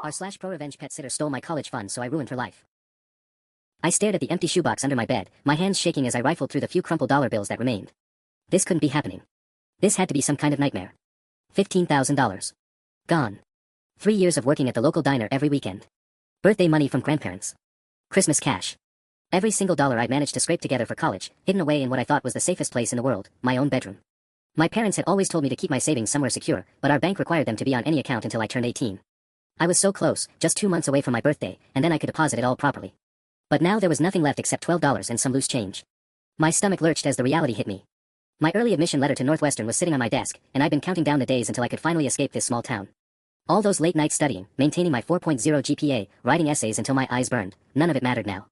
r/ProRevenge pet sitter stole my college fund, so I ruined her life. I stared at the empty shoebox under my bed, my hands shaking as I rifled through the few crumpled dollar bills that remained. This couldn't be happening. This had to be some kind of nightmare. $15,000. Gone. 3 years of working at the local diner every weekend. Birthday money from grandparents. Christmas cash. Every single dollar I'd managed to scrape together for college, hidden away in what I thought was the safest place in the world, my own bedroom. My parents had always told me to keep my savings somewhere secure, but our bank required them to be on any account until I turned 18. I was so close, just 2 months away from my birthday, and then I could deposit it all properly. But now there was nothing left except $12 and some loose change. My stomach lurched as the reality hit me. My early admission letter to Northwestern was sitting on my desk, and I'd been counting down the days until I could finally escape this small town. All those late nights studying, maintaining my 4.0 GPA, writing essays until my eyes burned, none of it mattered now.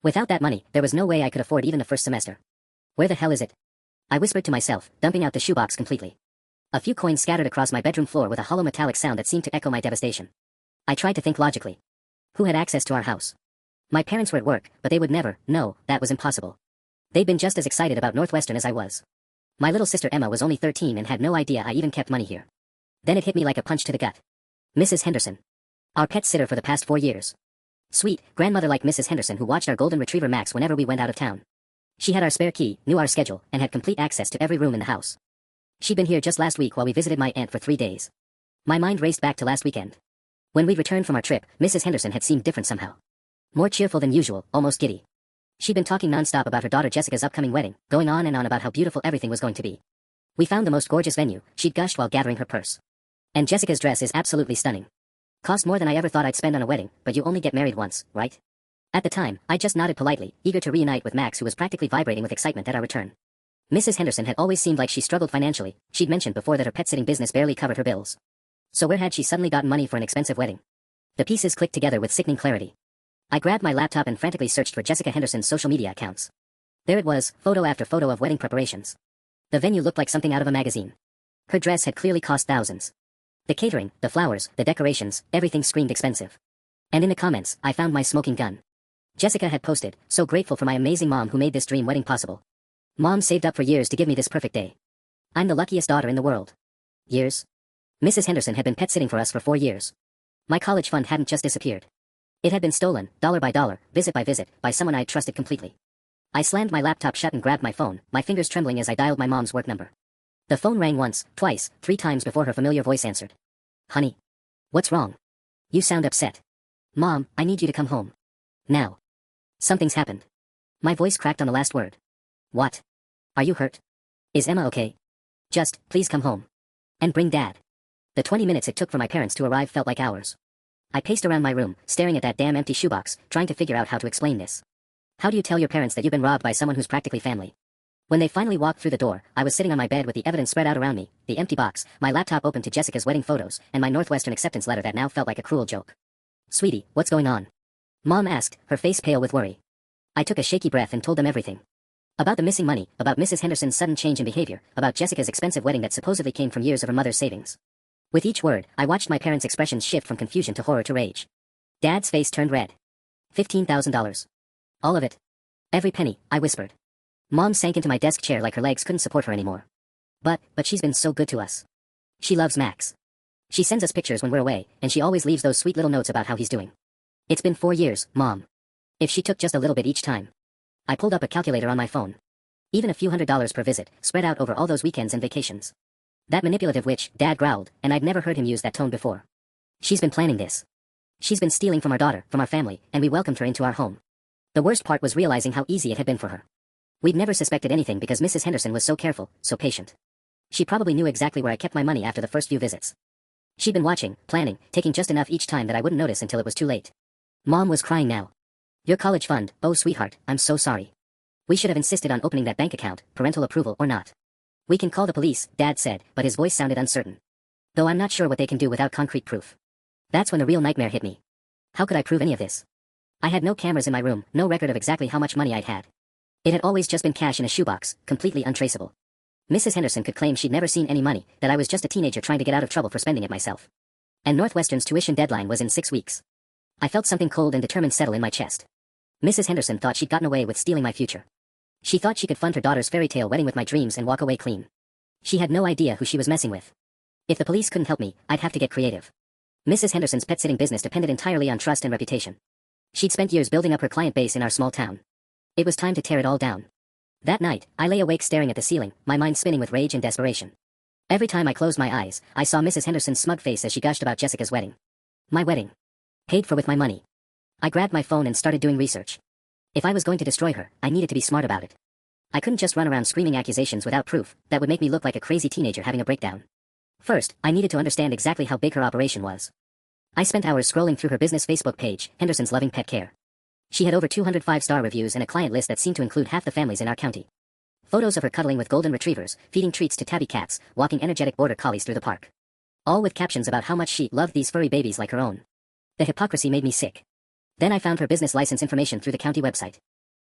Without that money, there was no way I could afford even the first semester. Where the hell is it? I whispered to myself, dumping out the shoebox completely. A few coins scattered across my bedroom floor with a hollow metallic sound that seemed to echo my devastation. I tried to think logically. Who had access to our house? My parents were at work, but they would never, no, that was impossible. They'd been just as excited about Northwestern as I was. My little sister Emma was only 13 and had no idea I even kept money here. Then it hit me like a punch to the gut. Mrs. Henderson. Our pet sitter for the past 4 years. Sweet, grandmother-like Mrs. Henderson who watched our golden retriever Max whenever we went out of town. She had our spare key, knew our schedule, and had complete access to every room in the house. She'd been here just last week while we visited my aunt for 3 days. My mind raced back to last weekend. When we'd returned from our trip, Mrs. Henderson had seemed different somehow. More cheerful than usual, almost giddy. She'd been talking non-stop about her daughter Jessica's upcoming wedding, going on and on about how beautiful everything was going to be. We found the most gorgeous venue, she'd gushed while gathering her purse. And Jessica's dress is absolutely stunning. Cost more than I ever thought I'd spend on a wedding, but you only get married once, right? At the time, I just nodded politely, eager to reunite with Max who was practically vibrating with excitement at our return. Mrs. Henderson had always seemed like she struggled financially. She'd mentioned before that her pet-sitting business barely covered her bills. So where had she suddenly gotten money for an expensive wedding? The pieces clicked together with sickening clarity. I grabbed my laptop and frantically searched for Jessica Henderson's social media accounts. There it was, photo after photo of wedding preparations. The venue looked like something out of a magazine. Her dress had clearly cost thousands. The catering, the flowers, the decorations, everything screamed expensive. And in the comments, I found my smoking gun. Jessica had posted, "So grateful for my amazing mom who made this dream wedding possible. Mom saved up for years to give me this perfect day. I'm the luckiest daughter in the world." Years? Mrs. Henderson had been pet-sitting for us for 4 years. My college fund hadn't just disappeared. It had been stolen, dollar by dollar, visit by visit, by someone I'd trusted completely. I slammed my laptop shut and grabbed my phone, my fingers trembling as I dialed my mom's work number. The phone rang once, twice, 3 times before her familiar voice answered. "Honey. What's wrong? You sound upset. Mom, I need you to come home. Now. Something's happened." My voice cracked on the last word. "What? Are you hurt? Is Emma okay? Just, please come home. And bring Dad." The 20 minutes it took for my parents to arrive felt like hours. I paced around my room, staring at that damn empty shoebox, trying to figure out how to explain this. How do you tell your parents that you've been robbed by someone who's practically family? When they finally walked through the door, I was sitting on my bed with the evidence spread out around me, the empty box, my laptop open to Jessica's wedding photos, and my Northwestern acceptance letter that now felt like a cruel joke. "Sweetie, what's going on?" Mom asked, her face pale with worry. I took a shaky breath and told them everything. About the missing money, about Mrs. Henderson's sudden change in behavior, about Jessica's expensive wedding that supposedly came from years of her mother's savings. With each word, I watched my parents' expressions shift from confusion to horror to rage. Dad's face turned red. $15,000. All of it. Every penny, I whispered. Mom sank into my desk chair like her legs couldn't support her anymore. But she's been so good to us. She loves Max. She sends us pictures when we're away, and she always leaves those sweet little notes about how he's doing. It's been 4 years, Mom. If she took just a little bit each time. I pulled up a calculator on my phone. Even a few $100s per visit, spread out over all those weekends and vacations. That manipulative witch, Dad growled, and I'd never heard him use that tone before. She's been planning this. She's been stealing from our daughter, from our family, and we welcomed her into our home. The worst part was realizing how easy it had been for her. We'd never suspected anything because Mrs. Henderson was so careful, so patient. She probably knew exactly where I kept my money after the first few visits. She'd been watching, planning, taking just enough each time that I wouldn't notice until it was too late. Mom was crying now. "Your college fund, oh sweetheart, I'm so sorry. We should have insisted on opening that bank account, parental approval or not. We can call the police," Dad said, but his voice sounded uncertain. Though I'm not sure what they can do without concrete proof. That's when the real nightmare hit me. How could I prove any of this? I had no cameras in my room, no record of exactly how much money I'd had. It had always just been cash in a shoebox, completely untraceable. Mrs. Henderson could claim she'd never seen any money, that I was just a teenager trying to get out of trouble for spending it myself. And Northwestern's tuition deadline was in 6 weeks. I felt something cold and determined settle in my chest. Mrs. Henderson thought she'd gotten away with stealing my future. She thought she could fund her daughter's fairy tale wedding with my dreams and walk away clean. She had no idea who she was messing with. If the police couldn't help me, I'd have to get creative. Mrs. Henderson's pet-sitting business depended entirely on trust and reputation. She'd spent years building up her client base in our small town. It was time to tear it all down. That night, I lay awake staring at the ceiling, my mind spinning with rage and desperation. Every time I closed my eyes, I saw Mrs. Henderson's smug face as she gushed about Jessica's wedding. My wedding. Paid for with my money. I grabbed my phone and started doing research. If I was going to destroy her, I needed to be smart about it. I couldn't just run around screaming accusations without proof. That would make me look like a crazy teenager having a breakdown. First, I needed to understand exactly how big her operation was. I spent hours scrolling through her business Facebook page, Henderson's Loving Pet Care. She had over 200 five-star reviews and a client list that seemed to include half the families in our county. Photos of her cuddling with golden retrievers, feeding treats to tabby cats, walking energetic border collies through the park. All with captions about how much she loved these furry babies like her own. The hypocrisy made me sick. Then I found her business license information through the county website.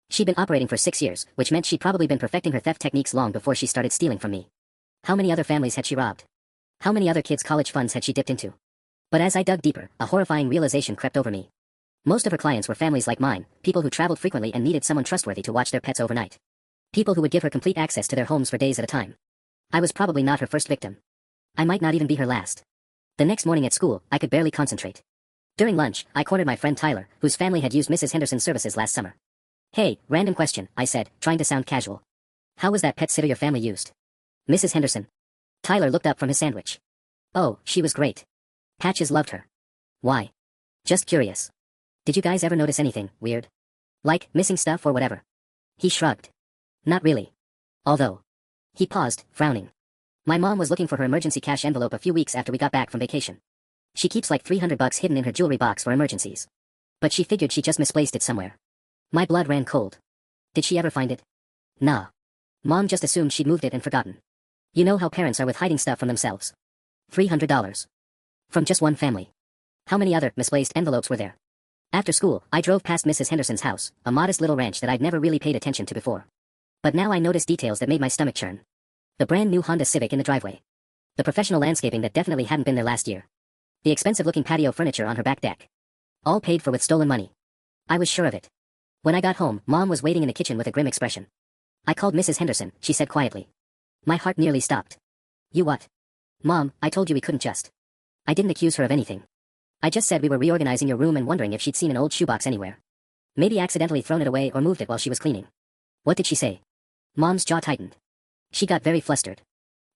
She'd been operating for 6 years, which meant she'd probably been perfecting her theft techniques long before she started stealing from me. How many other families had she robbed? How many other kids' college funds had she dipped into? But as I dug deeper, a horrifying realization crept over me. Most of her clients were families like mine, people who traveled frequently and needed someone trustworthy to watch their pets overnight. People who would give her complete access to their homes for days at a time. I was probably not her first victim. I might not even be her last. The next morning at school, I could barely concentrate. During lunch, I cornered my friend Tyler, whose family had used Mrs. Henderson's services last summer. Hey, random question, I said, trying to sound casual. How was that pet sitter your family used? Mrs. Henderson. Tyler looked up from his sandwich. Oh, she was great. Patches loved her. Why? Just curious. Did you guys ever notice anything weird? Like, missing stuff or whatever? He shrugged. Not really. Although. He paused, frowning. My mom was looking for her emergency cash envelope a few weeks after we got back from vacation. She keeps like $300 hidden in her jewelry box for emergencies. But she figured she just misplaced it somewhere. My blood ran cold. Did she ever find it? Nah. Mom just assumed she'd moved it and forgotten. You know how parents are with hiding stuff from themselves. $300. From just one family. How many other misplaced envelopes were there? After school, I drove past Mrs. Henderson's house, a modest little ranch that I'd never really paid attention to before. But now I noticed details that made my stomach churn. The brand new Honda Civic in the driveway. The professional landscaping that definitely hadn't been there last year. The expensive-looking patio furniture on her back deck. All paid for with stolen money. I was sure of it. When I got home, Mom was waiting in the kitchen with a grim expression. I called Mrs. Henderson, she said quietly. My heart nearly stopped. You what? Mom, I told you we couldn't just. I didn't accuse her of anything. I just said we were reorganizing your room and wondering if she'd seen an old shoebox anywhere. Maybe accidentally thrown it away or moved it while she was cleaning. What did she say? Mom's jaw tightened. She got very flustered.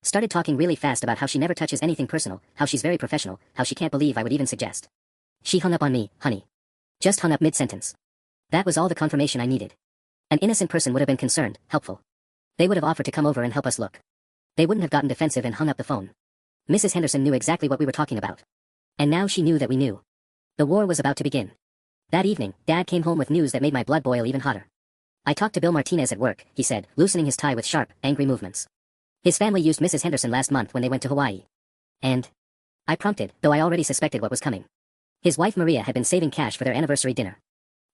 Started talking really fast about how she never touches anything personal, how she's very professional, how she can't believe I would even suggest. She hung up on me, honey. Just hung up mid-sentence. That was all the confirmation I needed. An innocent person would have been concerned, helpful. They would have offered to come over and help us look. They wouldn't have gotten defensive and hung up the phone. Mrs. Henderson knew exactly what we were talking about. And now she knew that we knew. The war was about to begin. That evening, Dad came home with news that made my blood boil even hotter. I talked to Bill Martinez at work, he said, loosening his tie with sharp, angry movements. His family used Mrs. Henderson last month when they went to Hawaii. And? I prompted, though I already suspected what was coming. His wife Maria had been saving cash for their anniversary dinner.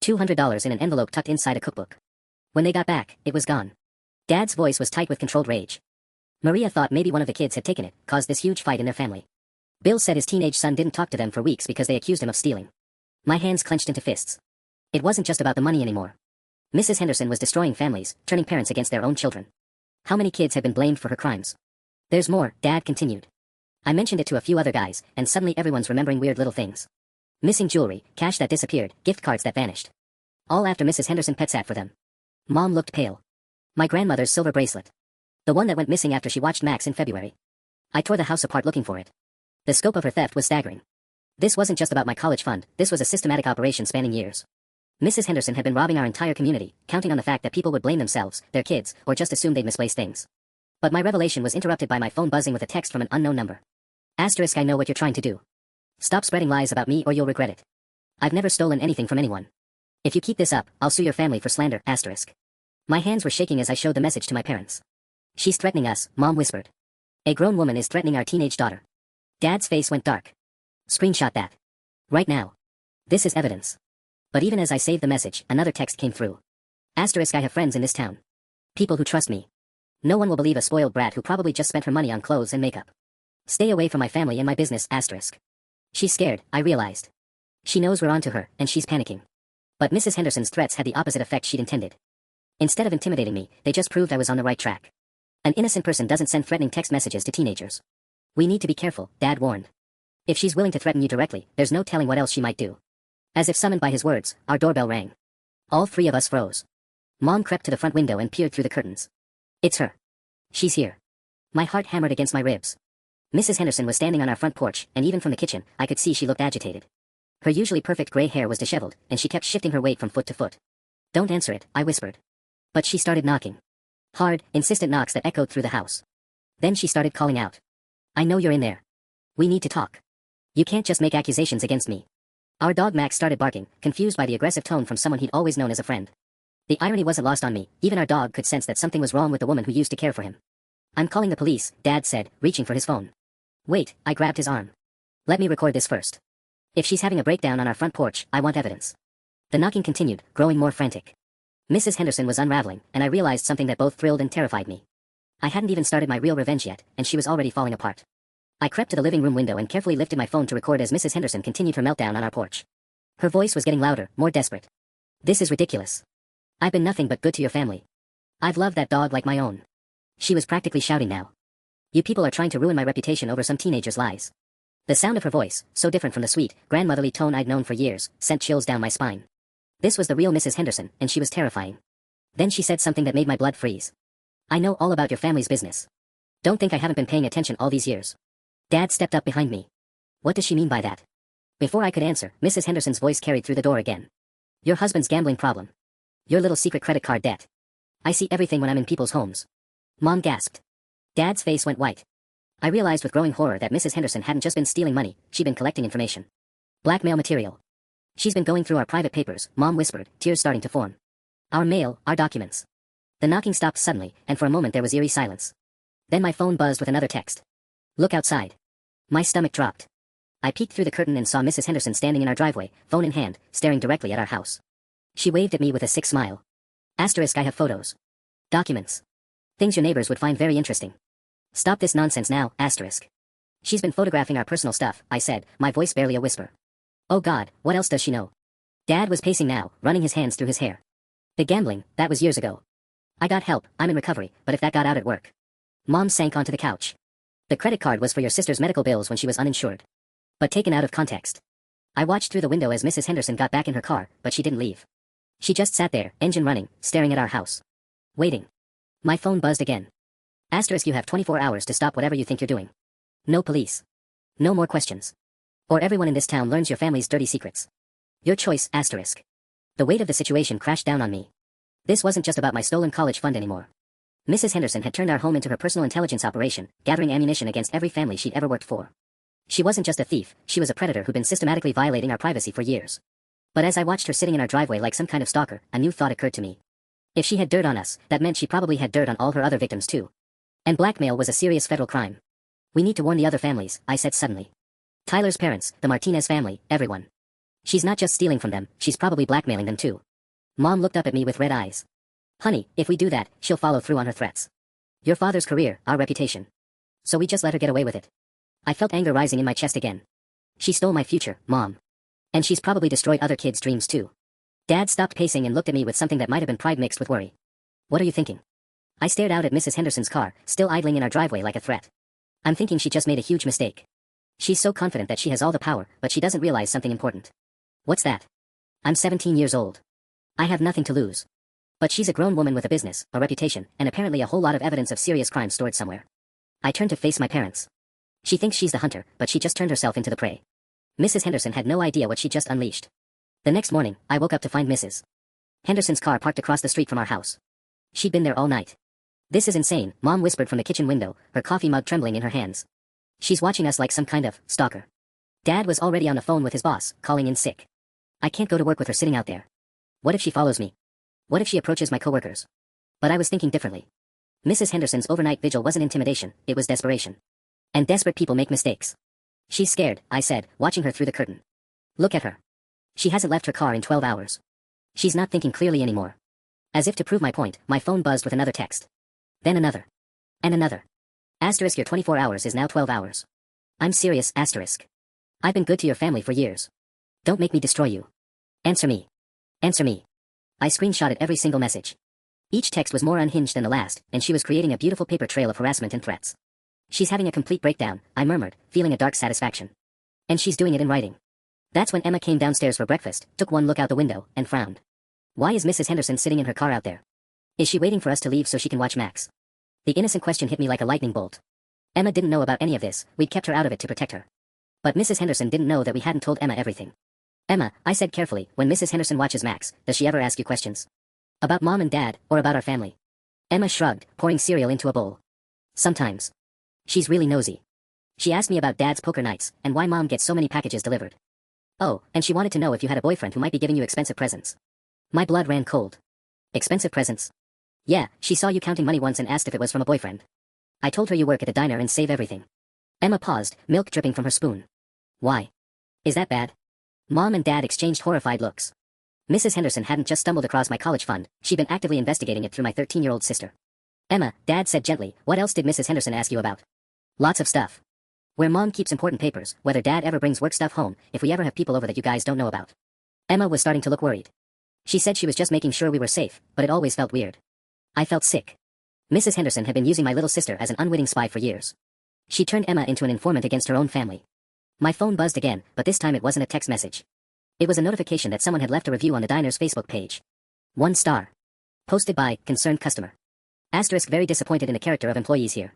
$200 in an envelope tucked inside a cookbook. When they got back, it was gone. Dad's voice was tight with controlled rage. Maria thought maybe one of the kids had taken it, caused this huge fight in their family. Bill said his teenage son didn't talk to them for weeks because they accused him of stealing. My hands clenched into fists. It wasn't just about the money anymore. Mrs. Henderson was destroying families, turning parents against their own children. How many kids had been blamed for her crimes? There's more, Dad continued. I mentioned it to a few other guys, and suddenly everyone's remembering weird little things. Missing jewelry, cash that disappeared, gift cards that vanished. All after Mrs. Henderson pet sat for them. Mom looked pale. My grandmother's silver bracelet. The one that went missing after she watched Max in February. I tore the house apart looking for it. The scope of her theft was staggering. This wasn't just about my college fund, this was a systematic operation spanning years. Mrs. Henderson had been robbing our entire community, counting on the fact that people would blame themselves, their kids, or just assume they'd misplaced things. But my revelation was interrupted by my phone buzzing with a text from an unknown number. Asterisk, I know what you're trying to do. Stop spreading lies about me or you'll regret it. I've never stolen anything from anyone. If you keep this up, I'll sue your family for slander, asterisk. My hands were shaking as I showed the message to my parents. She's threatening us, Mom whispered. A grown woman is threatening our teenage daughter. Dad's face went dark. Screenshot that. Right now. This is evidence. But even as I saved the message, another text came through. Asterisk, I have friends in this town. People who trust me. No one will believe a spoiled brat who probably just spent her money on clothes and makeup. Stay away from my family and my business, asterisk. She's scared, I realized. She knows we're onto her, and she's panicking. But Mrs. Henderson's threats had the opposite effect she'd intended. Instead of intimidating me, they just proved I was on the right track. An innocent person doesn't send threatening text messages to teenagers. We need to be careful, Dad warned. If she's willing to threaten you directly, there's no telling what else she might do. As if summoned by his words, our doorbell rang. All three of us froze. Mom crept to the front window and peered through the curtains. It's her. She's here. My heart hammered against my ribs. Mrs. Henderson was standing on our front porch, and even from the kitchen, I could see she looked agitated. Her usually perfect gray hair was disheveled, and she kept shifting her weight from foot to foot. Don't answer it, I whispered. But she started knocking. Hard, insistent knocks that echoed through the house. Then she started calling out. I know you're in there. We need to talk. You can't just make accusations against me. Our dog Max started barking, confused by the aggressive tone from someone he'd always known as a friend. The irony wasn't lost on me, even our dog could sense that something was wrong with the woman who used to care for him. I'm calling the police, Dad said, reaching for his phone. Wait, I grabbed his arm. Let me record this first. If she's having a breakdown on our front porch, I want evidence. The knocking continued, growing more frantic. Mrs. Henderson was unraveling, and I realized something that both thrilled and terrified me. I hadn't even started my real revenge yet, and she was already falling apart. I crept to the living room window and carefully lifted my phone to record as Mrs. Henderson continued her meltdown on our porch. Her voice was getting louder, more desperate. This is ridiculous. I've been nothing but good to your family. I've loved that dog like my own. She was practically shouting now. You people are trying to ruin my reputation over some teenager's lies. The sound of her voice, so different from the sweet, grandmotherly tone I'd known for years, sent chills down my spine. This was the real Mrs. Henderson, and she was terrifying. Then she said something that made my blood freeze. I know all about your family's business. Don't think I haven't been paying attention all these years. Dad stepped up behind me. What does she mean by that? Before I could answer, Mrs. Henderson's voice carried through the door again. Your husband's gambling problem. Your little secret credit card debt. I see everything when I'm in people's homes. Mom gasped. Dad's face went white. I realized with growing horror that Mrs. Henderson hadn't just been stealing money, she'd been collecting information. Blackmail material. She's been going through our private papers, Mom whispered, tears starting to form. Our mail, our documents. The knocking stopped suddenly, and for a moment there was eerie silence. Then my phone buzzed with another text. Look outside. My stomach dropped. I peeked through the curtain and saw Mrs. Henderson standing in our driveway, phone in hand, staring directly at our house. She waved at me with a sick smile. Asterisk, I have photos. Documents. Things your neighbors would find very interesting. Stop this nonsense now, asterisk. She's been photographing our personal stuff, I said, my voice barely a whisper. Oh God, what else does she know? Dad was pacing now, running his hands through his hair. The gambling, that was years ago. I got help, I'm in recovery, but if that got out at work. Mom sank onto the couch. The credit card was for your sister's medical bills when she was uninsured. But taken out of context. I watched through the window as Mrs. Henderson got back in her car, but she didn't leave. She just sat there, engine running, staring at our house. Waiting. My phone buzzed again. Asterisk, you have 24 hours to stop whatever you think you're doing. No police. No more questions. Or everyone in this town learns your family's dirty secrets. Your choice, asterisk. The weight of the situation crashed down on me. This wasn't just about my stolen college fund anymore. Mrs. Henderson had turned our home into her personal intelligence operation, gathering ammunition against every family she'd ever worked for. She wasn't just a thief, she was a predator who'd been systematically violating our privacy for years. But as I watched her sitting in our driveway like some kind of stalker, a new thought occurred to me. If she had dirt on us, that meant she probably had dirt on all her other victims too. And blackmail was a serious federal crime. We need to warn the other families, I said suddenly. Tyler's parents, the Martinez family, everyone. She's not just stealing from them, she's probably blackmailing them too. Mom looked up at me with red eyes. Honey, if we do that, she'll follow through on her threats. Your father's career, our reputation. So we just let her get away with it. I felt anger rising in my chest again. She stole my future, Mom. And she's probably destroyed other kids' dreams too. Dad stopped pacing and looked at me with something that might have been pride mixed with worry. What are you thinking? I stared out at Mrs. Henderson's car, still idling in our driveway like a threat. I'm thinking she just made a huge mistake. She's so confident that she has all the power, but she doesn't realize something important. What's that? I'm 17 years old. I have nothing to lose. But she's a grown woman with a business, a reputation, and apparently a whole lot of evidence of serious crime stored somewhere. I turned to face my parents. She thinks she's the hunter, but she just turned herself into the prey. Mrs. Henderson had no idea what she just unleashed. The next morning, I woke up to find Mrs. Henderson's car parked across the street from our house. She'd been there all night. This is insane, Mom whispered from the kitchen window, her coffee mug trembling in her hands. She's watching us like some kind of stalker. Dad was already on the phone with his boss, calling in sick. I can't go to work with her sitting out there. What if she follows me? What if she approaches my coworkers? But I was thinking differently. Mrs. Henderson's overnight vigil wasn't intimidation, it was desperation. And desperate people make mistakes. She's scared, I said, watching her through the curtain. Look at her. She hasn't left her car in 12 hours. She's not thinking clearly anymore. As if to prove my point, my phone buzzed with another text. Then another. And another. Asterisk, your 24 hours is now 12 hours. I'm serious, asterisk. I've been good to your family for years. Don't make me destroy you. Answer me. Answer me. I screenshotted every single message. Each text was more unhinged than the last, and she was creating a beautiful paper trail of harassment and threats. She's having a complete breakdown, I murmured, feeling a dark satisfaction. And she's doing it in writing. That's when Emma came downstairs for breakfast, took one look out the window, and frowned. Why is Mrs. Henderson sitting in her car out there? Is she waiting for us to leave so she can watch Max? The innocent question hit me like a lightning bolt. Emma didn't know about any of this, we'd kept her out of it to protect her. But Mrs. Henderson didn't know that we hadn't told Emma everything. Emma, I said carefully, when Mrs. Henderson watches Max, does she ever ask you questions? About Mom and Dad, or about our family? Emma shrugged, pouring cereal into a bowl. Sometimes. She's really nosy. She asked me about Dad's poker nights, and why Mom gets so many packages delivered. Oh, and she wanted to know if you had a boyfriend who might be giving you expensive presents. My blood ran cold. Expensive presents? Yeah, she saw you counting money once and asked if it was from a boyfriend. I told her you work at the diner and save everything. Emma paused, milk dripping from her spoon. Why? Is that bad? Mom and Dad exchanged horrified looks. Mrs. Henderson hadn't just stumbled across my college fund, she'd been actively investigating it through my 13-year-old sister. Emma, Dad said gently, what else did Mrs. Henderson ask you about? Lots of stuff. Where Mom keeps important papers, whether Dad ever brings work stuff home, if we ever have people over that you guys don't know about. Emma was starting to look worried. She said she was just making sure we were safe, but it always felt weird. I felt sick. Mrs. Henderson had been using my little sister as an unwitting spy for years. She turned Emma into an informant against her own family. My phone buzzed again, but this time it wasn't a text message. It was a notification that someone had left a review on the diner's Facebook page. 1 star. Posted by, concerned customer. Asterisk very disappointed in the character of employees here.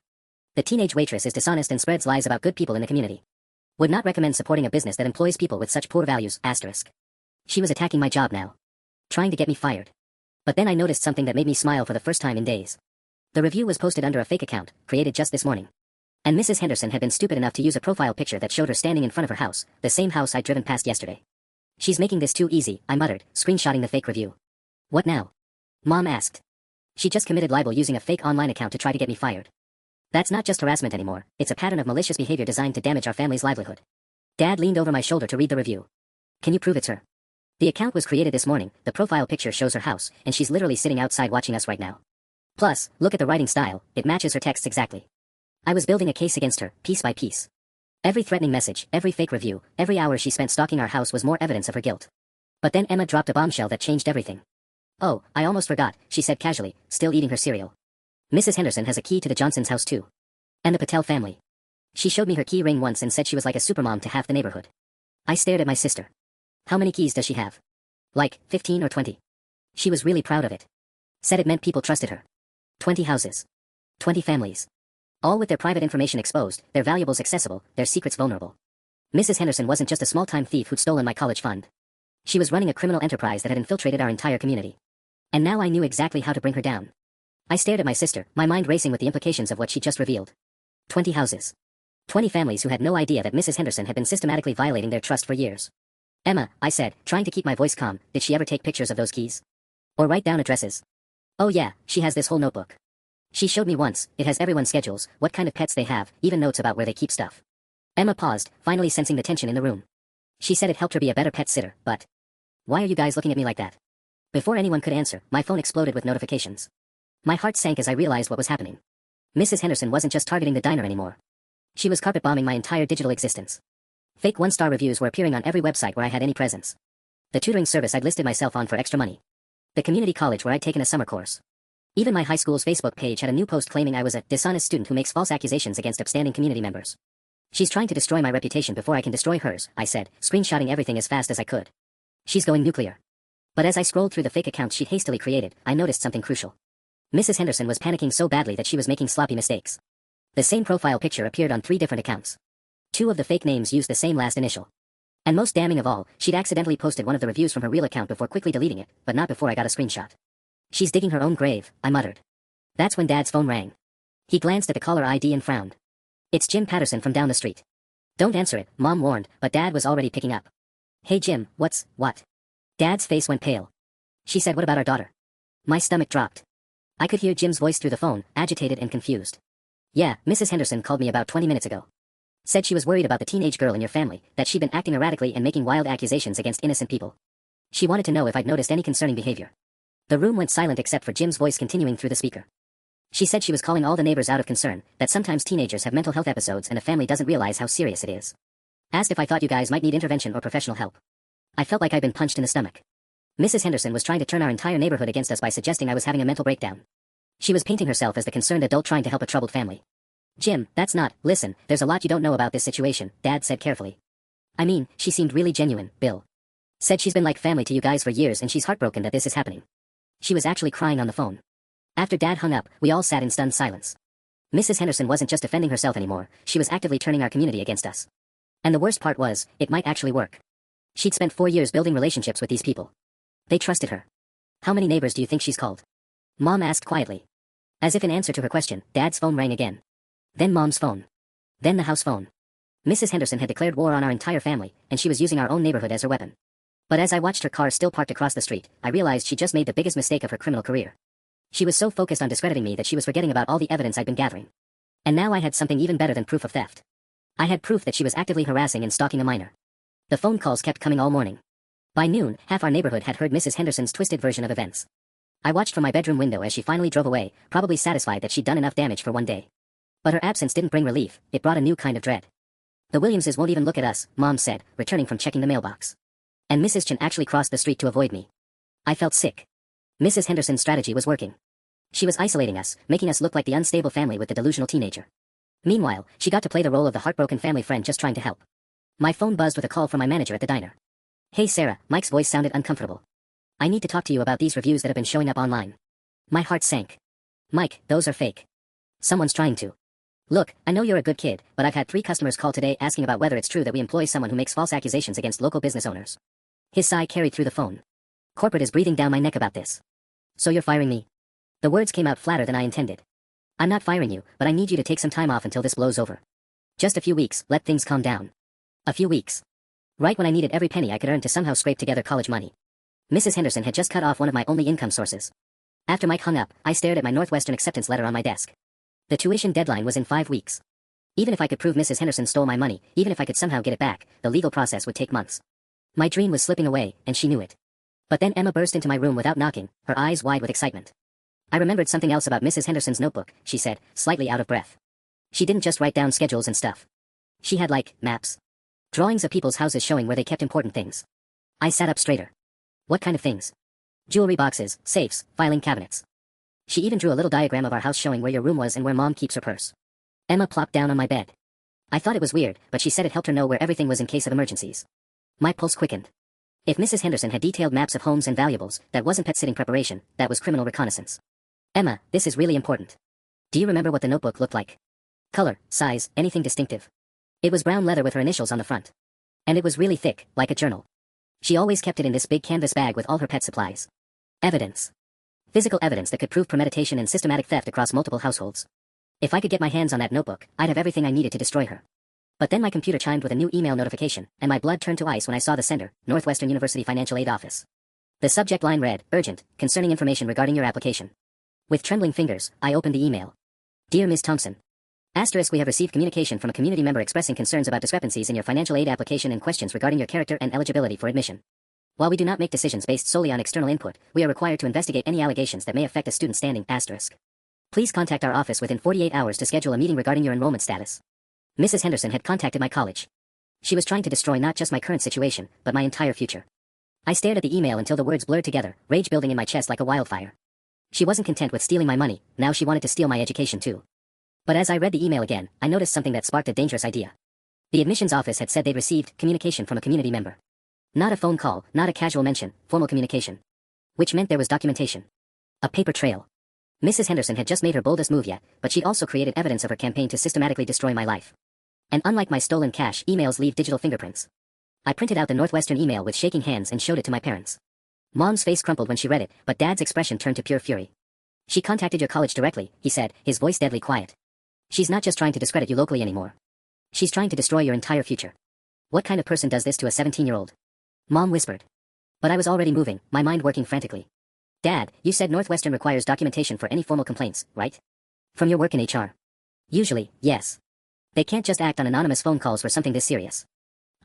The teenage waitress is dishonest and spreads lies about good people in the community. Would not recommend supporting a business that employs people with such poor values, asterisk. She was attacking my job now. Trying to get me fired. But then I noticed something that made me smile for the first time in days. The review was posted under a fake account, created just this morning. And Mrs. Henderson had been stupid enough to use a profile picture that showed her standing in front of her house, the same house I'd driven past yesterday. She's making this too easy, I muttered, screenshotting the fake review. What now? Mom asked. She just committed libel using a fake online account to try to get me fired. That's not just harassment anymore, it's a pattern of malicious behavior designed to damage our family's livelihood. Dad leaned over my shoulder to read the review. Can you prove it's her? The account was created this morning, the profile picture shows her house, and she's literally sitting outside watching us right now. Plus, look at the writing style, it matches her texts exactly. I was building a case against her, piece by piece. Every threatening message, every fake review, every hour she spent stalking our house was more evidence of her guilt. But then Emma dropped a bombshell that changed everything. Oh, I almost forgot, she said casually, still eating her cereal. Mrs. Henderson has a key to the Johnson's house too. And the Patel family. She showed me her key ring once and said she was like a supermom to half the neighborhood. I stared at my sister. How many keys does she have? Like, 15 or 20. She was really proud of it. Said it meant people trusted her. 20 houses. 20 families. All with their private information exposed, their valuables accessible, their secrets vulnerable. Mrs. Henderson wasn't just a small-time thief who'd stolen my college fund. She was running a criminal enterprise that had infiltrated our entire community. And now I knew exactly how to bring her down. I stared at my sister, my mind racing with the implications of what she just revealed. 20 houses. 20 families who had no idea that Mrs. Henderson had been systematically violating their trust for years. Emma, I said, trying to keep my voice calm, did she ever take pictures of those keys? Or write down addresses? Oh yeah, she has this whole notebook. She showed me once, it has everyone's schedules, what kind of pets they have, even notes about where they keep stuff. Emma paused, finally sensing the tension in the room. She said it helped her be a better pet sitter, but... Why are you guys looking at me like that? Before anyone could answer, my phone exploded with notifications. My heart sank as I realized what was happening. Mrs. Henderson wasn't just targeting the diner anymore. She was carpet bombing my entire digital existence. Fake 1-star reviews were appearing on every website where I had any presence. The tutoring service I'd listed myself on for extra money. The community college where I'd taken a summer course. Even my high school's Facebook page had a new post claiming I was a dishonest student who makes false accusations against upstanding community members. She's trying to destroy my reputation before I can destroy hers, I said, screenshotting everything as fast as I could. She's going nuclear. But as I scrolled through the fake accounts she'd hastily created, I noticed something crucial. Mrs. Henderson was panicking so badly that she was making sloppy mistakes. The same profile picture appeared on 3 different accounts. 2 of the fake names used the same last initial. And most damning of all, she'd accidentally posted one of the reviews from her real account before quickly deleting it, but not before I got a screenshot. She's digging her own grave, I muttered. That's when Dad's phone rang. He glanced at the caller ID and frowned. It's Jim Patterson from down the street. Don't answer it, Mom warned, but Dad was already picking up. Hey Jim, what? Dad's face went pale. She said, what about our daughter? My stomach dropped. I could hear Jim's voice through the phone, agitated and confused. Yeah, Mrs. Henderson called me about 20 minutes ago. Said she was worried about the teenage girl in your family, that she'd been acting erratically and making wild accusations against innocent people. She wanted to know if I'd noticed any concerning behavior. The room went silent except for Jim's voice continuing through the speaker. She said she was calling all the neighbors out of concern, that sometimes teenagers have mental health episodes and a family doesn't realize how serious it is. Asked if I thought you guys might need intervention or professional help. I felt like I'd been punched in the stomach. Mrs. Henderson was trying to turn our entire neighborhood against us by suggesting I was having a mental breakdown. She was painting herself as the concerned adult trying to help a troubled family. Jim, that's not, listen, there's a lot you don't know about this situation, Dad said carefully. I mean, she seemed really genuine, Bill. Said she's been like family to you guys for years and she's heartbroken that this is happening. She was actually crying on the phone. After Dad hung up, we all sat in stunned silence. Mrs. Henderson wasn't just defending herself anymore, she was actively turning our community against us. And the worst part was, it might actually work. She'd spent 4 years building relationships with these people. They trusted her. How many neighbors do you think she's called? Mom asked quietly. As if in answer to her question, Dad's phone rang again. Then Mom's phone. Then the house phone. Mrs. Henderson had declared war on our entire family, and she was using our own neighborhood as her weapon. But as I watched her car still parked across the street, I realized she just made the biggest mistake of her criminal career. She was so focused on discrediting me that she was forgetting about all the evidence I'd been gathering. And now I had something even better than proof of theft. I had proof that she was actively harassing and stalking a minor. The phone calls kept coming all morning. By noon, half our neighborhood had heard Mrs. Henderson's twisted version of events. I watched from my bedroom window as she finally drove away, probably satisfied that she'd done enough damage for one day. But her absence didn't bring relief, it brought a new kind of dread. The Williamses won't even look at us, Mom said, returning from checking the mailbox. And Mrs. Chen actually crossed the street to avoid me. I felt sick. Mrs. Henderson's strategy was working. She was isolating us, making us look like the unstable family with the delusional teenager. Meanwhile, she got to play the role of the heartbroken family friend just trying to help. My phone buzzed with a call from my manager at the diner. Hey Sarah, Mike's voice sounded uncomfortable. I need to talk to you about these reviews that have been showing up online. My heart sank. Mike, those are fake. Someone's trying to. Look, I know you're a good kid, but I've had 3 customers call today asking about whether it's true that we employ someone who makes false accusations against local business owners. His sigh carried through the phone. Corporate is breathing down my neck about this. So you're firing me? The words came out flatter than I intended. I'm not firing you, but I need you to take some time off until this blows over. Just a few weeks, let things calm down. A few weeks. Right when I needed every penny I could earn to somehow scrape together college money. Mrs. Henderson had just cut off one of my only income sources. After Mike hung up, I stared at my Northwestern acceptance letter on my desk. The tuition deadline was in 5 weeks. Even if I could prove Mrs. Henderson stole my money, even if I could somehow get it back, the legal process would take months. My dream was slipping away, and she knew it. But then Emma burst into my room without knocking, her eyes wide with excitement. I remembered something else about Mrs. Henderson's notebook, she said, slightly out of breath. She didn't just write down schedules and stuff. She had maps. Drawings of people's houses showing where they kept important things. I sat up straighter. What kind of things? Jewelry boxes, safes, filing cabinets. She even drew a little diagram of our house showing where your room was and where Mom keeps her purse. Emma plopped down on my bed. I thought it was weird, but she said it helped her know where everything was in case of emergencies. My pulse quickened. If Mrs. Henderson had detailed maps of homes and valuables, that wasn't pet-sitting preparation, that was criminal reconnaissance. Emma, this is really important. Do you remember what the notebook looked like? Color, size, anything distinctive? It was brown leather with her initials on the front. And it was really thick, like a journal. She always kept it in this big canvas bag with all her pet supplies. Evidence. Physical evidence that could prove premeditation and systematic theft across multiple households. If I could get my hands on that notebook, I'd have everything I needed to destroy her. But then my computer chimed with a new email notification, and my blood turned to ice when I saw the sender, Northwestern University Financial Aid Office. The subject line read, urgent, concerning information regarding your application. With trembling fingers, I opened the email. Dear Ms. Thompson. We have received communication from a community member expressing concerns about discrepancies in your financial aid application and questions regarding your character and eligibility for admission. While we do not make decisions based solely on external input, we are required to investigate any allegations that may affect a student's standing. Please contact our office within 48 hours to schedule a meeting regarding your enrollment status. Mrs. Henderson had contacted my college. She was trying to destroy not just my current situation, but my entire future. I stared at the email until the words blurred together, rage building in my chest like a wildfire. She wasn't content with stealing my money, now she wanted to steal my education too. But as I read the email again, I noticed something that sparked a dangerous idea. The admissions office had said they'd received communication from a community member. Not a phone call, not a casual mention, formal communication. Which meant there was documentation. A paper trail. Mrs. Henderson had just made her boldest move yet, but she'd also created evidence of her campaign to systematically destroy my life. And unlike my stolen cash, emails leave digital fingerprints. I printed out the Northwestern email with shaking hands and showed it to my parents. Mom's face crumpled when she read it, but Dad's expression turned to pure fury. She contacted your college directly, he said, his voice deadly quiet. She's not just trying to discredit you locally anymore. She's trying to destroy your entire future. What kind of person does this to a 17-year-old? Mom whispered. But I was already moving, my mind working frantically. Dad, you said Northwestern requires documentation for any formal complaints, right? From your work in HR. Usually, yes. They can't just act on anonymous phone calls for something this serious.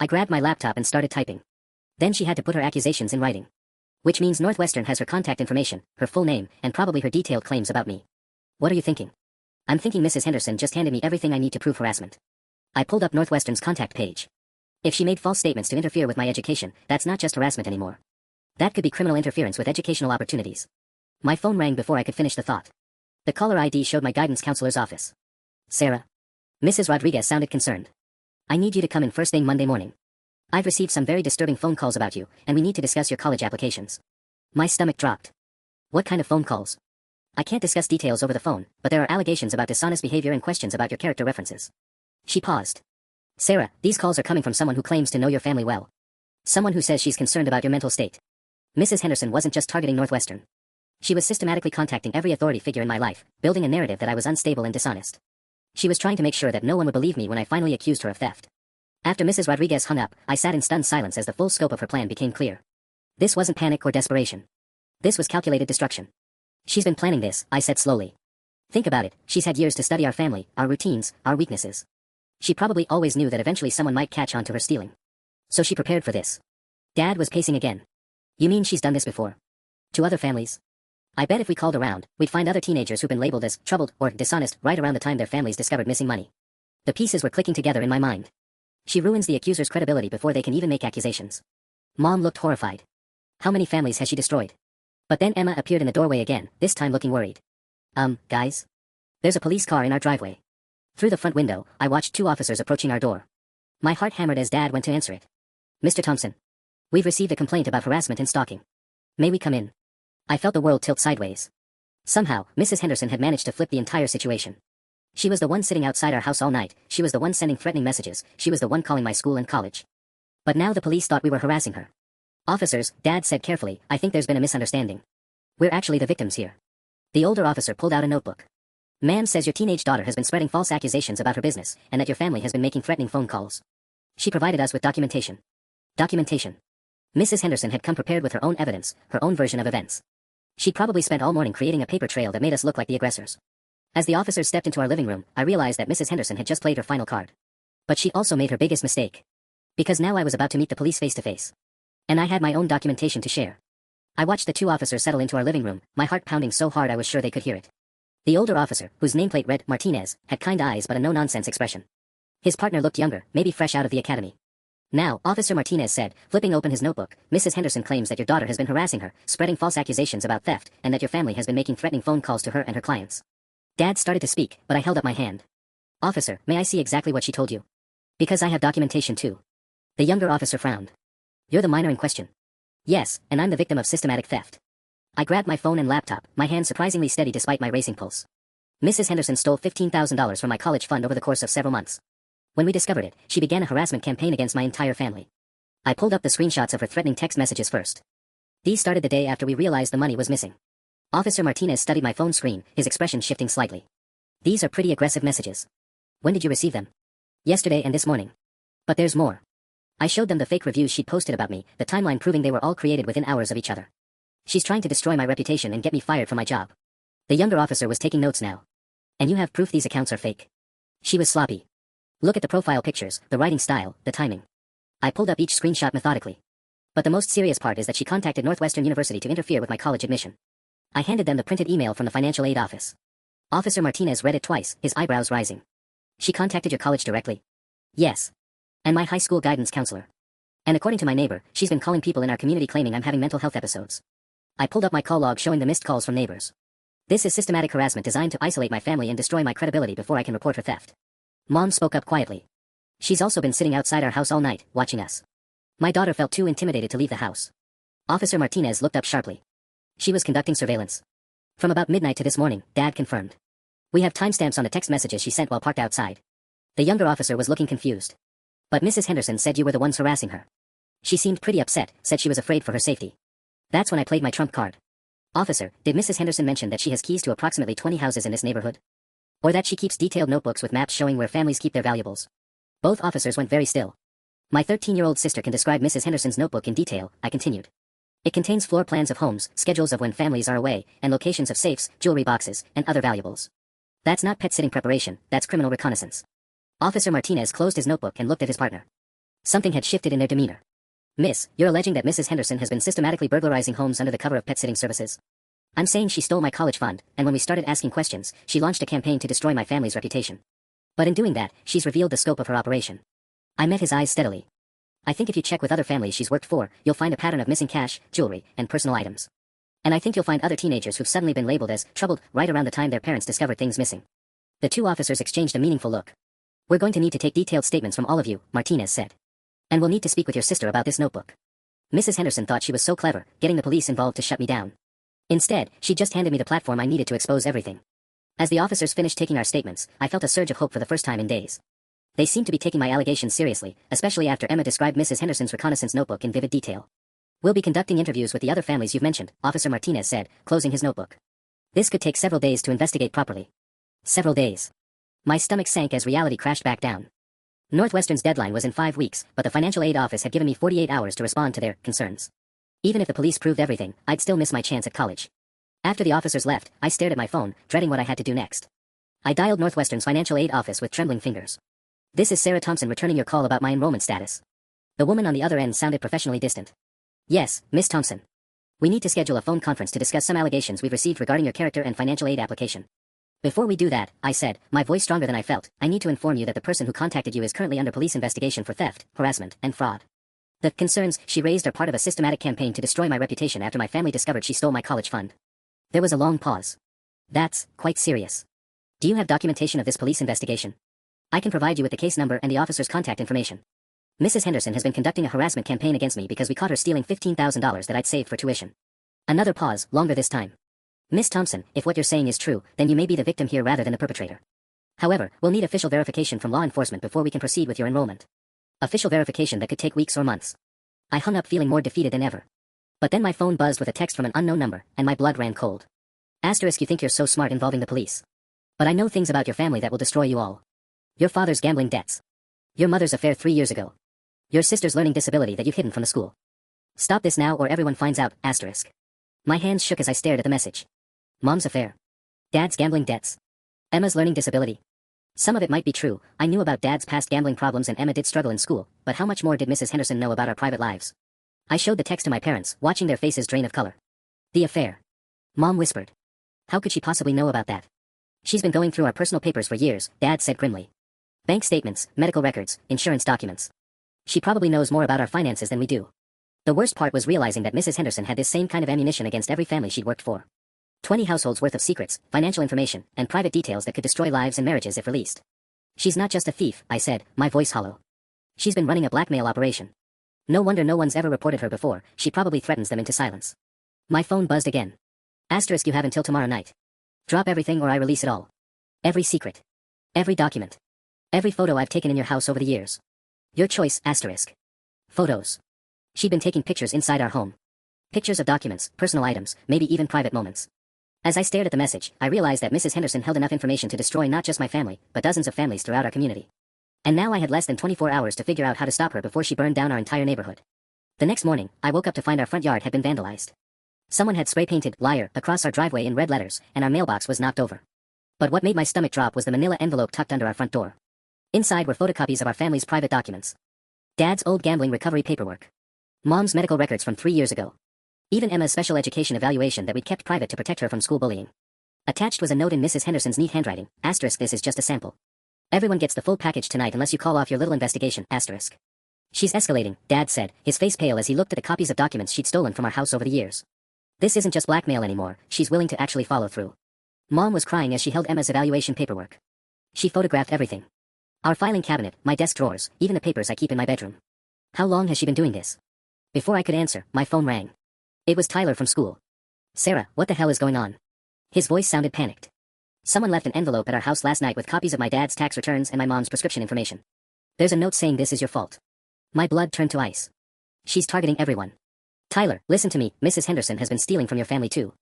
I grabbed my laptop and started typing. Then she had to put her accusations in writing. Which means Northwestern has her contact information, her full name, and probably her detailed claims about me. What are you thinking? I'm thinking Mrs. Henderson just handed me everything I need to prove harassment. I pulled up Northwestern's contact page. If she made false statements to interfere with my education, that's not just harassment anymore. That could be criminal interference with educational opportunities. My phone rang before I could finish the thought. The caller ID showed my guidance counselor's office. Sarah. Mrs. Rodriguez sounded concerned. I need you to come in first thing Monday morning. I've received some very disturbing phone calls about you, and we need to discuss your college applications. My stomach dropped. What kind of phone calls? I can't discuss details over the phone, but there are allegations about dishonest behavior and questions about your character references. She paused. Sarah, these calls are coming from someone who claims to know your family well. Someone who says she's concerned about your mental state. Mrs. Henderson wasn't just targeting Northwestern. She was systematically contacting every authority figure in my life, building a narrative that I was unstable and dishonest. She was trying to make sure that no one would believe me when I finally accused her of theft. After Mrs. Rodriguez hung up, I sat in stunned silence as the full scope of her plan became clear. This wasn't panic or desperation. This was calculated destruction. She's been planning this, I said slowly. Think about it, she's had years to study our family, our routines, our weaknesses. She probably always knew that eventually someone might catch on to her stealing. So she prepared for this. Dad was pacing again. You mean she's done this before? To other families? I bet if we called around, we'd find other teenagers who've been labeled as troubled or dishonest right around the time their families discovered missing money. The pieces were clicking together in my mind. She ruins the accuser's credibility before they can even make accusations. Mom looked horrified. How many families has she destroyed? But then Emma appeared in the doorway again, this time looking worried. Guys? There's a police car in our driveway. Through the front window, I watched 2 officers approaching our door. My heart hammered as Dad went to answer it. Mr. Thompson. We've received a complaint about harassment and stalking. May we come in? I felt the world tilt sideways. Somehow, Mrs. Henderson had managed to flip the entire situation. She was the one sitting outside our house all night, she was the one sending threatening messages, she was the one calling my school and college. But now the police thought we were harassing her. Officers, Dad said carefully, I think there's been a misunderstanding. We're actually the victims here. The older officer pulled out a notebook. Ma'am says your teenage daughter has been spreading false accusations about her business, and that your family has been making threatening phone calls. She provided us with documentation. Documentation. Mrs. Henderson had come prepared with her own evidence, her own version of events. She'd probably spent all morning creating a paper trail that made us look like the aggressors. As the officers stepped into our living room, I realized that Mrs. Henderson had just played her final card. But she also made her biggest mistake. Because now I was about to meet the police face to face. And I had my own documentation to share. I watched the 2 officers settle into our living room, my heart pounding so hard I was sure they could hear it. The older officer, whose nameplate read Martinez, had kind eyes but a no-nonsense expression. His partner looked younger, maybe fresh out of the academy. Now, Officer Martinez said, flipping open his notebook, Mrs. Henderson claims that your daughter has been harassing her, spreading false accusations about theft, and that your family has been making threatening phone calls to her and her clients. Dad started to speak, but I held up my hand. Officer, may I see exactly what she told you? Because I have documentation too. The younger officer frowned. You're the minor in question. Yes, and I'm the victim of systematic theft. I grabbed my phone and laptop, my hand surprisingly steady despite my racing pulse. Mrs. Henderson stole $15,000 from my college fund over the course of several months. When we discovered it, she began a harassment campaign against my entire family. I pulled up the screenshots of her threatening text messages first. These started the day after we realized the money was missing. Officer Martinez studied my phone screen, his expression shifting slightly. These are pretty aggressive messages. When did you receive them? Yesterday and this morning. But there's more. I showed them the fake reviews she'd posted about me, the timeline proving they were all created within hours of each other. She's trying to destroy my reputation and get me fired from my job. The younger officer was taking notes now. And you have proof these accounts are fake? She was sloppy. Look at the profile pictures, the writing style, the timing. I pulled up each screenshot methodically. But the most serious part is that she contacted Northwestern University to interfere with my college admission. I handed them the printed email from the financial aid office. Officer Martinez read it twice, his eyebrows rising. She contacted your college directly? Yes. And my high school guidance counselor. And according to my neighbor, she's been calling people in our community claiming I'm having mental health episodes. I pulled up my call log showing the missed calls from neighbors. This is systematic harassment designed to isolate my family and destroy my credibility before I can report her theft. Mom spoke up quietly. She's also been sitting outside our house all night, watching us. My daughter felt too intimidated to leave the house. Officer Martinez looked up sharply. She was conducting surveillance. From about midnight to this morning, Dad confirmed. We have timestamps on the text messages she sent while parked outside. The younger officer was looking confused. But Mrs. Henderson said you were the ones harassing her. She seemed pretty upset, said she was afraid for her safety. That's when I played my trump card. Officer, did Mrs. Henderson mention that she has keys to approximately 20 houses in this neighborhood? Or that she keeps detailed notebooks with maps showing where families keep their valuables? Both officers went very still. My 13-year-old sister can describe Mrs. Henderson's notebook in detail, I continued. It contains floor plans of homes, schedules of when families are away, and locations of safes, jewelry boxes, and other valuables. That's not pet-sitting preparation, that's criminal reconnaissance. Officer Martinez closed his notebook and looked at his partner. Something had shifted in their demeanor. Miss, you're alleging that Mrs. Henderson has been systematically burglarizing homes under the cover of pet-sitting services. I'm saying she stole my college fund, and when we started asking questions, she launched a campaign to destroy my family's reputation. But in doing that, she's revealed the scope of her operation. I met his eyes steadily. I think if you check with other families she's worked for, you'll find a pattern of missing cash, jewelry, and personal items. And I think you'll find other teenagers who've suddenly been labeled as troubled right around the time their parents discovered things missing. The 2 officers exchanged a meaningful look. We're going to need to take detailed statements from all of you, Martinez said. And we'll need to speak with your sister about this notebook. Mrs. Henderson thought she was so clever, getting the police involved to shut me down. Instead, she just handed me the platform I needed to expose everything. As the officers finished taking our statements, I felt a surge of hope for the first time in days. They seemed to be taking my allegations seriously, especially after Emma described Mrs. Henderson's reconnaissance notebook in vivid detail. We'll be conducting interviews with the other families you've mentioned, Officer Martinez said, closing his notebook. This could take several days to investigate properly. Several days. My stomach sank as reality crashed back down. Northwestern's deadline was in 5 weeks, but the financial aid office had given me 48 hours to respond to their concerns. Even if the police proved everything, I'd still miss my chance at college. After the officers left, I stared at my phone, dreading what I had to do next. I dialed Northwestern's financial aid office with trembling fingers. This is Sarah Thompson returning your call about my enrollment status. The woman on the other end sounded professionally distant. Yes, Miss Thompson. We need to schedule a phone conference to discuss some allegations we've received regarding your character and financial aid application. Before we do that, I said, my voice stronger than I felt, I need to inform you that the person who contacted you is currently under police investigation for theft, harassment, and fraud. The concerns she raised are part of a systematic campaign to destroy my reputation after my family discovered she stole my college fund. There was a long pause. That's quite serious. Do you have documentation of this police investigation? I can provide you with the case number and the officer's contact information. Mrs. Henderson has been conducting a harassment campaign against me because we caught her stealing $15,000 that I'd saved for tuition. Another pause, longer this time. Miss Thompson, if what you're saying is true, then you may be the victim here rather than the perpetrator. However, we'll need official verification from law enforcement before we can proceed with your enrollment. Official verification that could take weeks or months. I hung up feeling more defeated than ever. But then my phone buzzed with a text from an unknown number, and my blood ran cold. Asterisk, you think you're so smart involving the police. But I know things about your family that will destroy you all. Your father's gambling debts. Your mother's affair 3 years ago. Your sister's learning disability that you've hidden from the school. Stop this now or everyone finds out, asterisk. My hands shook as I stared at the message. Mom's affair. Dad's gambling debts. Emma's learning disability. Some of it might be true. I knew about Dad's past gambling problems and Emma did struggle in school, but how much more did Mrs. Henderson know about our private lives? I showed the text to my parents, watching their faces drain of color. The affair. Mom whispered. How could she possibly know about that? She's been going through our personal papers for years, Dad said grimly. Bank statements, medical records, insurance documents. She probably knows more about our finances than we do. The worst part was realizing that Mrs. Henderson had this same kind of ammunition against every family she'd worked for. 20 households worth of secrets, financial information, and private details that could destroy lives and marriages if released. She's not just a thief, I said, my voice hollow. She's been running a blackmail operation. No wonder no one's ever reported her before, she probably threatens them into silence. My phone buzzed again. Asterisk, you have until tomorrow night. Drop everything or I release it all. Every secret. Every document. Every photo I've taken in your house over the years. Your choice, asterisk. Photos. She'd been taking pictures inside our home. Pictures of documents, personal items, maybe even private moments. As I stared at the message, I realized that Mrs. Henderson held enough information to destroy not just my family, but dozens of families throughout our community. And now I had less than 24 hours to figure out how to stop her before she burned down our entire neighborhood. The next morning, I woke up to find our front yard had been vandalized. Someone had spray-painted "liar" across our driveway in red letters, and our mailbox was knocked over. But what made my stomach drop was the manila envelope tucked under our front door. Inside were photocopies of our family's private documents. Dad's old gambling recovery paperwork. Mom's medical records from 3 years ago. Even Emma's special education evaluation that we'd kept private to protect her from school bullying. Attached was a note in Mrs. Henderson's neat handwriting, asterisk, this is just a sample. Everyone gets the full package tonight unless you call off your little investigation, asterisk. She's escalating, Dad said, his face pale as he looked at the copies of documents she'd stolen from our house over the years. This isn't just blackmail anymore, she's willing to actually follow through. Mom was crying as she held Emma's evaluation paperwork. She photographed everything. Our filing cabinet, my desk drawers, even the papers I keep in my bedroom. How long has she been doing this? Before I could answer, my phone rang. It was Tyler from school. Sarah, what the hell is going on? His voice sounded panicked. Someone left an envelope at our house last night with copies of my dad's tax returns and my mom's prescription information. There's a note saying this is your fault. My blood turned to ice. She's targeting everyone. Tyler, listen to me, Mrs. Henderson has been stealing from your family too.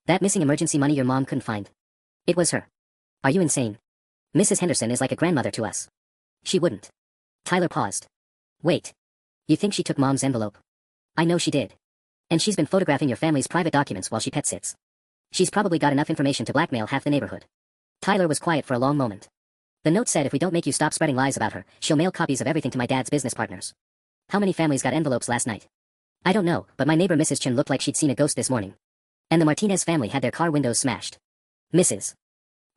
That missing emergency money your mom couldn't find. It was her. Are you insane? Mrs. Henderson is like a grandmother to us. She wouldn't. Tyler paused. Wait. You think she took Mom's envelope? I know she did. And she's been photographing your family's private documents while she pet sits. She's probably got enough information to blackmail half the neighborhood. Tyler was quiet for a long moment. The note said if we don't make you stop spreading lies about her, she'll mail copies of everything to my dad's business partners. How many families got envelopes last night? I don't know, but my neighbor Mrs. Chin looked like she'd seen a ghost this morning. And the Martinez family had their car windows smashed. Mrs.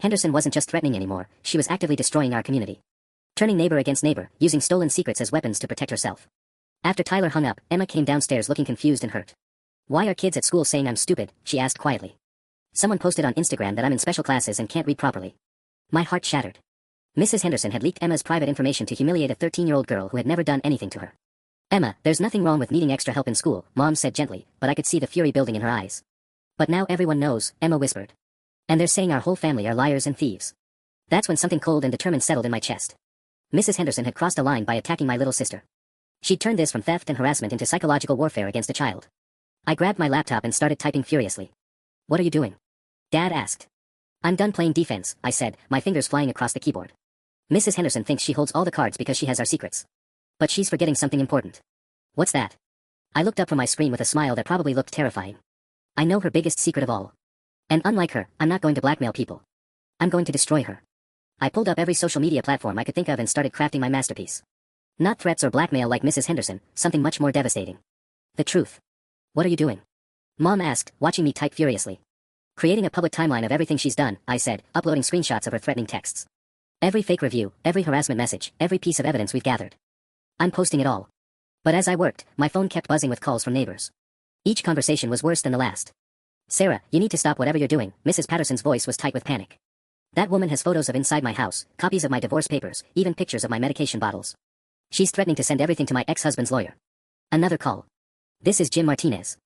Henderson wasn't just threatening anymore, she was actively destroying our community. Turning neighbor against neighbor, using stolen secrets as weapons to protect herself. After Tyler hung up, Emma came downstairs looking confused and hurt. Why are kids at school saying I'm stupid? She asked quietly. Someone posted on Instagram that I'm in special classes and can't read properly. My heart shattered. Mrs. Henderson had leaked Emma's private information to humiliate a 13-year-old girl who had never done anything to her. Emma, there's nothing wrong with needing extra help in school, Mom said gently, but I could see the fury building in her eyes. But now everyone knows, Emma whispered. And they're saying our whole family are liars and thieves. That's when something cold and determined settled in my chest. Mrs. Henderson had crossed a line by attacking my little sister. She'd turned this from theft and harassment into psychological warfare against a child. I grabbed my laptop and started typing furiously. What are you doing? Dad asked. I'm done playing defense, I said, my fingers flying across the keyboard. Mrs. Henderson thinks she holds all the cards because she has our secrets. But she's forgetting something important. What's that? I looked up from my screen with a smile that probably looked terrifying. I know her biggest secret of all. And unlike her, I'm not going to blackmail people. I'm going to destroy her. I pulled up every social media platform I could think of and started crafting my masterpiece. Not threats or blackmail like Mrs. Henderson, something much more devastating. The truth. What are you doing? Mom asked, watching me type furiously. Creating a public timeline of everything she's done, I said, uploading screenshots of her threatening texts. Every fake review, every harassment message, every piece of evidence we've gathered. I'm posting it all. But as I worked, my phone kept buzzing with calls from neighbors. Each conversation was worse than the last. Sarah, you need to stop whatever you're doing, Mrs. Patterson's voice was tight with panic. That woman has photos of inside my house, copies of my divorce papers, even pictures of my medication bottles. She's threatening to send everything to my ex-husband's lawyer. Another call. This is Jim Martinez.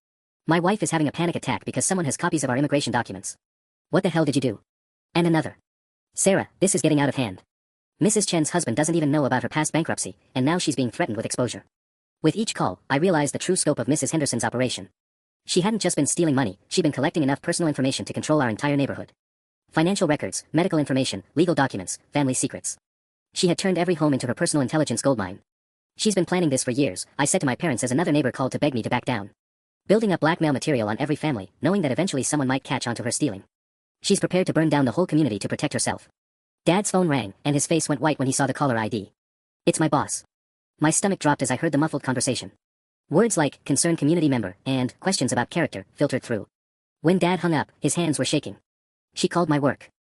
My wife is having a panic attack because someone has copies of our immigration documents. What the hell did you do? And another. Sarah, this is getting out of hand. Mrs. Chen's husband doesn't even know about her past bankruptcy, and now she's being threatened with exposure. With each call, I realized the true scope of Mrs. Henderson's operation. She hadn't just been stealing money, she'd been collecting enough personal information to control our entire neighborhood. Financial records, medical information, legal documents, family secrets. She had turned every home into her personal intelligence goldmine. She's been planning this for years, I said to my parents as another neighbor called to beg me to back down. Building up blackmail material on every family, knowing that eventually someone might catch on to her stealing. She's prepared to burn down the whole community to protect herself. Dad's phone rang, and his face went white when he saw the caller ID. It's my boss. My stomach dropped as I heard the muffled conversation. Words like, concerned community member, and questions about character, filtered through. When Dad hung up, his hands were shaking. She called my work.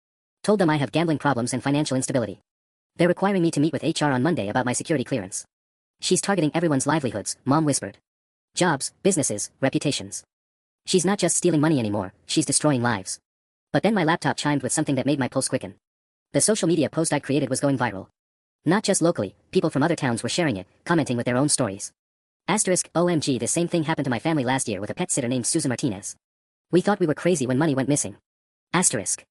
Told them I have gambling problems and financial instability. They're requiring me to meet with HR on Monday about my security clearance. She's targeting everyone's livelihoods, Mom whispered. Jobs, businesses, reputations. She's not just stealing money anymore, she's destroying lives. But then my laptop chimed with something that made my pulse quicken. The social media post I created was going viral. Not just locally, people from other towns were sharing it, commenting with their own stories. Asterisk, OMG, the same thing happened to my family last year with a pet sitter named Susan Martinez. We thought we were crazy when money went missing. Asterisk.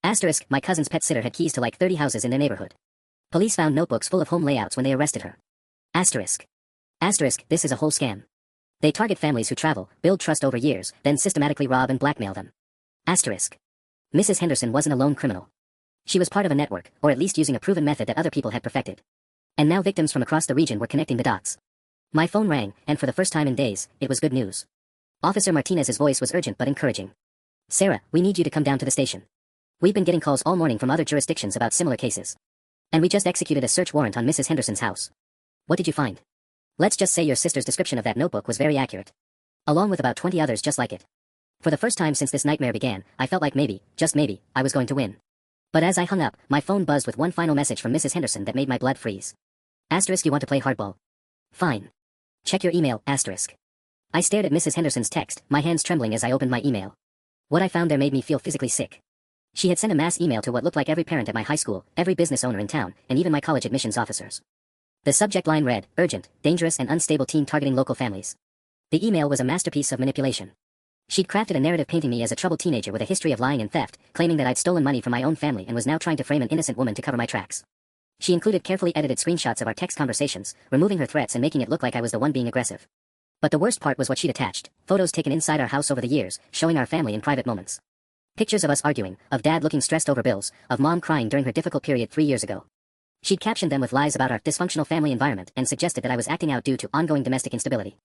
Asterisk, my cousin's pet sitter had keys to like 30 houses in their neighborhood. Police found notebooks full of home layouts when they arrested her. Asterisk. Asterisk, this is a whole scam. They target families who travel, build trust over years, then systematically rob and blackmail them. Asterisk. Mrs. Henderson wasn't a lone criminal. She was part of a network, or at least using a proven method that other people had perfected. And now victims from across the region were connecting the dots. My phone rang, and for the first time in days, it was good news. Officer Martinez's voice was urgent but encouraging. Sarah, we need you to come down to the station. We've been getting calls all morning from other jurisdictions about similar cases. And we just executed a search warrant on Mrs. Henderson's house. What did you find? Let's just say your sister's description of that notebook was very accurate. Along with about 20 others just like it. For the first time since this nightmare began, I felt like maybe, just maybe, I was going to win. But as I hung up, my phone buzzed with one final message from Mrs. Henderson that made my blood freeze. Asterisk, you want to play hardball? Fine. Check your email, asterisk. I stared at Mrs. Henderson's text, my hands trembling as I opened my email. What I found there made me feel physically sick. She had sent a mass email to what looked like every parent at my high school, every business owner in town, and even my college admissions officers. The subject line read, urgent, dangerous and unstable teen targeting local families. The email was a masterpiece of manipulation. She'd crafted a narrative painting me as a troubled teenager with a history of lying and theft, claiming that I'd stolen money from my own family and was now trying to frame an innocent woman to cover my tracks. She included carefully edited screenshots of our text conversations, removing her threats and making it look like I was the one being aggressive. But the worst part was what she'd attached, photos taken inside our house over the years, showing our family in private moments. Pictures of us arguing, of Dad looking stressed over bills, of Mom crying during her difficult period 3 years ago. She'd captioned them with lies about our dysfunctional family environment and suggested that I was acting out due to ongoing domestic instability.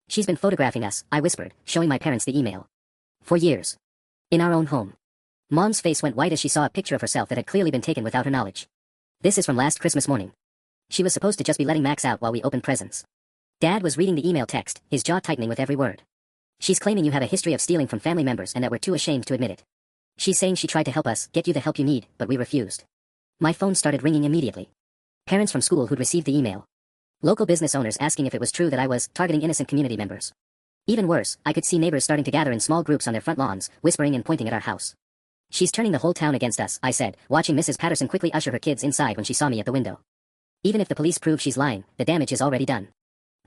She's been photographing us, I whispered, showing my parents the email. For years. In our own home. Mom's face went white as she saw a picture of herself that had clearly been taken without her knowledge. This is from last Christmas morning. She was supposed to just be letting Max out while we opened presents. Dad was reading the email text, his jaw tightening with every word. She's claiming you have a history of stealing from family members and that we're too ashamed to admit it. She's saying she tried to help us, get you the help you need, but we refused. My phone started ringing immediately. Parents from school who'd received the email. Local business owners asking if it was true that I was targeting innocent community members. Even worse, I could see neighbors starting to gather in small groups on their front lawns, whispering and pointing at our house. She's turning the whole town against us, I said, watching Mrs. Patterson quickly usher her kids inside when she saw me at the window. Even if the police prove she's lying, the damage is already done.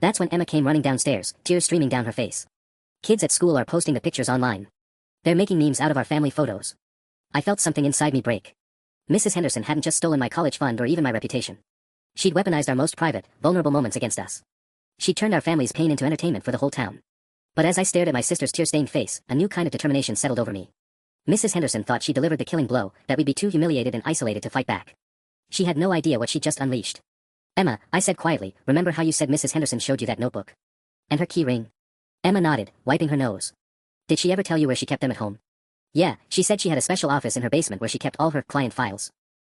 That's when Emma came running downstairs, tears streaming down her face. Kids at school are posting the pictures online. They're making memes out of our family photos. I felt something inside me break. Mrs. Henderson hadn't just stolen my college fund or even my reputation. She'd weaponized our most private, vulnerable moments against us. She'd turned our family's pain into entertainment for the whole town. But as I stared at my sister's tear-stained face, a new kind of determination settled over me. Mrs. Henderson thought she delivered the killing blow, that we'd be too humiliated and isolated to fight back. She had no idea what she'd just unleashed. Emma, I said quietly, remember how you said Mrs. Henderson showed you that notebook? And her key ring? Emma nodded, wiping her nose. Did she ever tell you where she kept them at home? Yeah, she said she had a special office in her basement where she kept all her client files.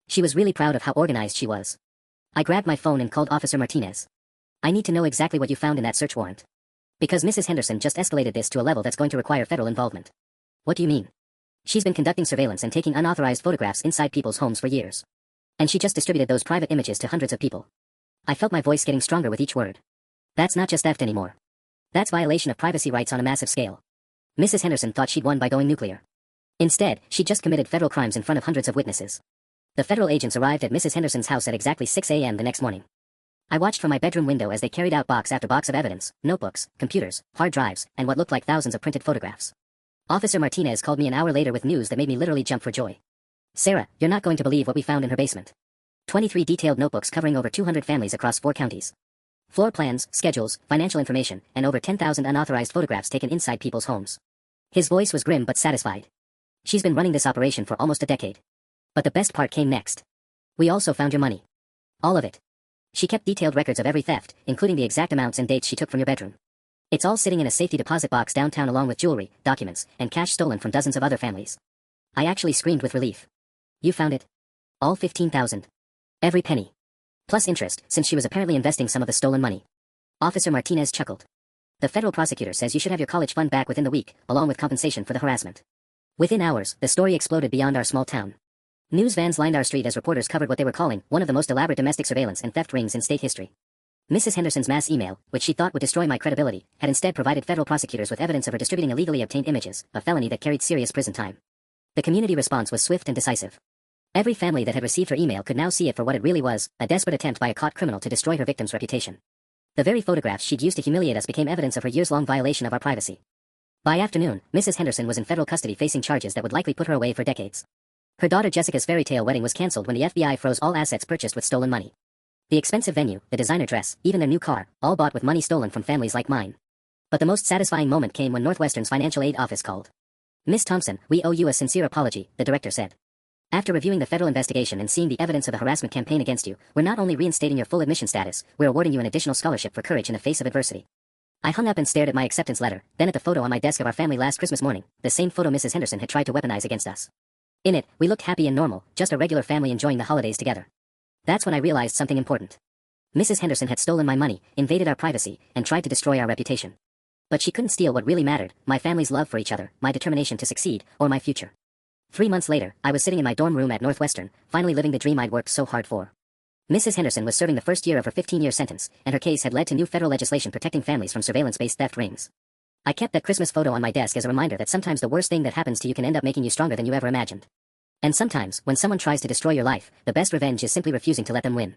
She was really proud of how organized she was. I grabbed my phone and called Officer Martinez. I need to know exactly what you found in that search warrant. Because Mrs. Henderson just escalated this to a level that's going to require federal involvement. What do you mean? She's been conducting surveillance and taking unauthorized photographs inside people's homes for years. And she just distributed those private images to hundreds of people. I felt my voice getting stronger with each word. That's not just theft anymore. That's violation of privacy rights on a massive scale. Mrs. Henderson thought she'd won by going nuclear. Instead, she just committed federal crimes in front of hundreds of witnesses. The federal agents arrived at Mrs. Henderson's house at exactly 6 a.m. the next morning. I watched from my bedroom window as they carried out box after box of evidence, notebooks, computers, hard drives, and what looked like thousands of printed photographs. Officer Martinez called me an hour later with news that made me literally jump for joy. Sarah, you're not going to believe what we found in her basement. 23 detailed notebooks covering over 200 families across 4 counties. Floor plans, schedules, financial information, and over 10,000 unauthorized photographs taken inside people's homes. His voice was grim but satisfied. She's been running this operation for almost a decade. But the best part came next. We also found your money. All of it. She kept detailed records of every theft, including the exact amounts and dates she took from your bedroom. It's all sitting in a safety deposit box downtown along with jewelry, documents, and cash stolen from dozens of other families. I actually screamed with relief. You found it? All 15,000. Every penny. Plus interest, since she was apparently investing some of the stolen money. Officer Martinez chuckled. The federal prosecutor says you should have your college fund back within the week, along with compensation for the harassment. Within hours, the story exploded beyond our small town. News vans lined our street as reporters covered what they were calling one of the most elaborate domestic surveillance and theft rings in state history. Mrs. Henderson's mass email, which she thought would destroy my credibility, had instead provided federal prosecutors with evidence of her distributing illegally obtained images, a felony that carried serious prison time. The community response was swift and decisive. Every family that had received her email could now see it for what it really was, a desperate attempt by a caught criminal to destroy her victim's reputation. The very photographs she'd used to humiliate us became evidence of her years-long violation of our privacy. By afternoon, Mrs. Henderson was in federal custody facing charges that would likely put her away for decades. Her daughter Jessica's fairy tale wedding was cancelled when the FBI froze all assets purchased with stolen money. The expensive venue, the designer dress, even their new car, all bought with money stolen from families like mine. But the most satisfying moment came when Northwestern's financial aid office called. Miss Thompson, we owe you a sincere apology, the director said. After reviewing the federal investigation and seeing the evidence of the harassment campaign against you, we're not only reinstating your full admission status, we're awarding you an additional scholarship for courage in the face of adversity. I hung up and stared at my acceptance letter, then at the photo on my desk of our family last Christmas morning, the same photo Mrs. Henderson had tried to weaponize against us. In it, we looked happy and normal, just a regular family enjoying the holidays together. That's when I realized something important. Mrs. Henderson had stolen my money, invaded our privacy, and tried to destroy our reputation. But she couldn't steal what really mattered, my family's love for each other, my determination to succeed, or my future. 3 months later, I was sitting in my dorm room at Northwestern, finally living the dream I'd worked so hard for. Mrs. Henderson was serving the first year of her 15-year sentence, and her case had led to new federal legislation protecting families from surveillance-based theft rings. I kept that Christmas photo on my desk as a reminder that sometimes the worst thing that happens to you can end up making you stronger than you ever imagined. And sometimes, when someone tries to destroy your life, the best revenge is simply refusing to let them win.